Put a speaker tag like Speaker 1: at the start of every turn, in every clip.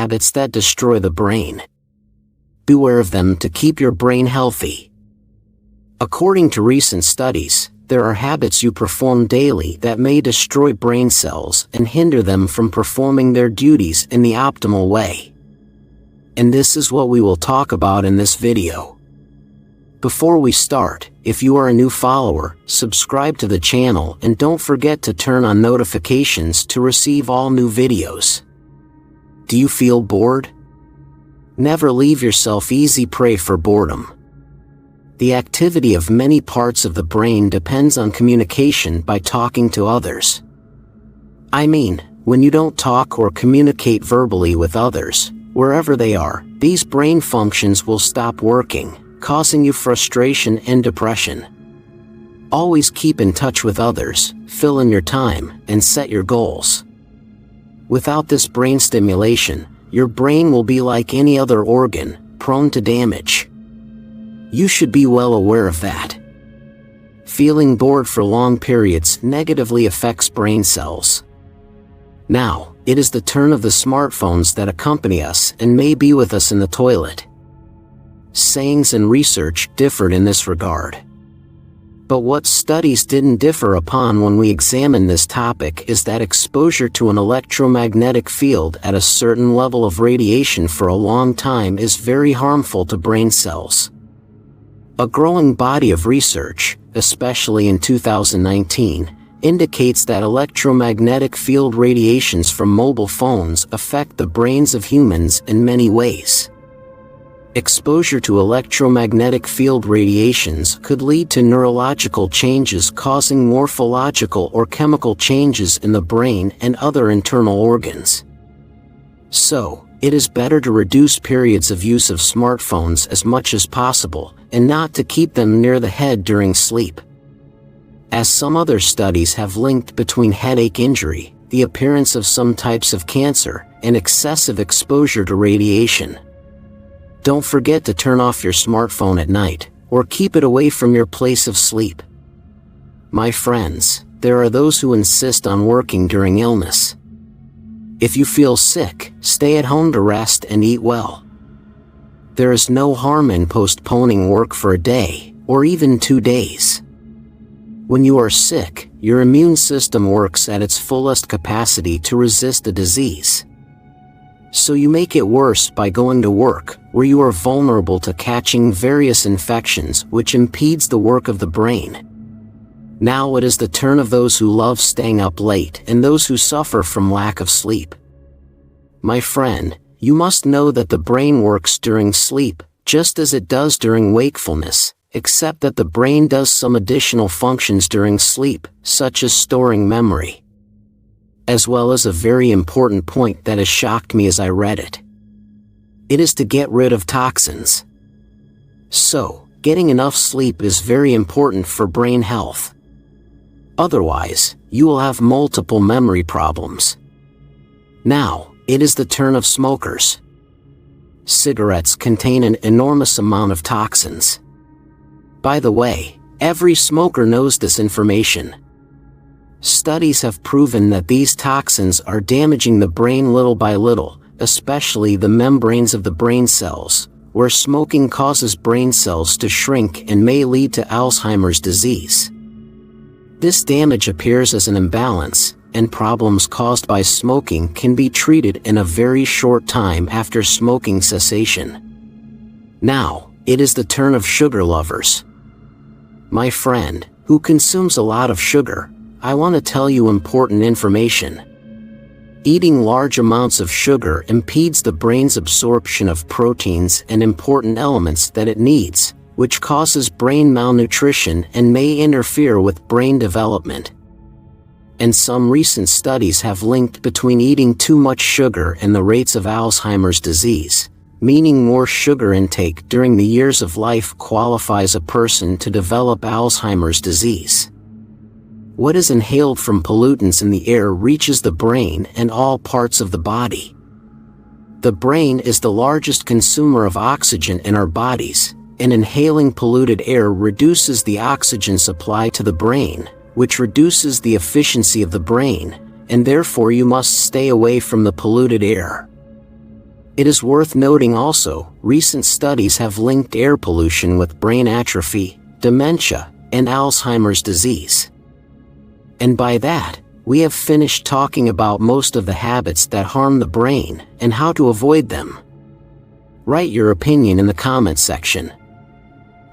Speaker 1: habits that destroy the brain. Beware of them to keep your brain healthy. According to recent studies, there are habits you perform daily that may destroy brain cells and hinder them from performing their duties in the optimal way. And this is what we will talk about in this video. Before we start, if you are a new follower, subscribe to the channel and don't forget to turn on notifications to receive all new videos. Do you feel bored? Never leave yourself easy prey for boredom. The activity of many parts of the brain depends on communication by talking to others. I mean, when you don't talk or communicate verbally with others, wherever they are, these brain functions will stop working, causing you frustration and depression. Always keep in touch with others, fill in your time, and set your goals. Without this brain stimulation, your brain will be like any other organ, prone to damage. You should be well aware of that. Feeling bored for long periods negatively affects brain cells. Now, it is the turn of the smartphones that accompany us and may be with us in the toilet. Sayings and research differed in this regard. But what studies didn't differ upon when we examine this topic is that exposure to an electromagnetic field at a certain level of radiation for a long time is very harmful to brain cells. A growing body of research, especially in 2019, indicates that electromagnetic field radiations from mobile phones affect the brains of humans in many ways. Exposure to electromagnetic field radiations could lead to neurological changes causing morphological or chemical changes in the brain and other internal organs. So, it is better to reduce periods of use of smartphones as much as possible, and not to keep them near the head during sleep. As some other studies have linked between headache injury, the appearance of some types of cancer, and excessive exposure to radiation. Don't forget to turn off your smartphone at night, or keep it away from your place of sleep. My friends, there are those who insist on working during illness. If you feel sick, stay at home to rest and eat well. There is no harm in postponing work for a day, or even 2 days. When you are sick, your immune system works at its fullest capacity to resist a disease. So you make it worse by going to work, where you are vulnerable to catching various infections which impedes the work of the brain. Now it is the turn of those who love staying up late and those who suffer from lack of sleep. My friend, you must know that the brain works during sleep, just as it does during wakefulness, except that the brain does some additional functions during sleep, such as storing memory. As well as a very important point that has shocked me as I read it. It is to get rid of toxins. So, getting enough sleep is very important for brain health. Otherwise, you will have multiple memory problems. Now, it is the turn of smokers. Cigarettes contain an enormous amount of toxins. By the way, every smoker knows this information. Studies have proven that these toxins are damaging the brain little by little, especially the membranes of the brain cells, where smoking causes brain cells to shrink and may lead to Alzheimer's disease. This damage appears as an imbalance, and problems caused by smoking can be treated in a very short time after smoking cessation. Now, it is the turn of sugar lovers. My friend, who consumes a lot of sugar, I want to tell you important information. Eating large amounts of sugar impedes the brain's absorption of proteins and important elements that it needs, which causes brain malnutrition and may interfere with brain development. And some recent studies have linked between eating too much sugar and the rates of Alzheimer's disease, meaning more sugar intake during the years of life qualifies a person to develop Alzheimer's disease. What is inhaled from pollutants in the air reaches the brain and all parts of the body. The brain is the largest consumer of oxygen in our bodies, and inhaling polluted air reduces the oxygen supply to the brain, which reduces the efficiency of the brain, and therefore you must stay away from the polluted air. It is worth noting also, recent studies have linked air pollution with brain atrophy, dementia, and Alzheimer's disease. And by that, we have finished talking about most of the habits that harm the brain and how to avoid them. Write your opinion in the comment section.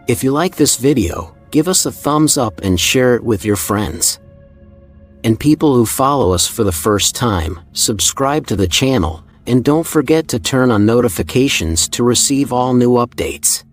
Speaker 1: If you like this video, give us a thumbs up and share it with your friends. And people who follow us for the first time, subscribe to the channel, and don't forget to turn on notifications to receive all new updates.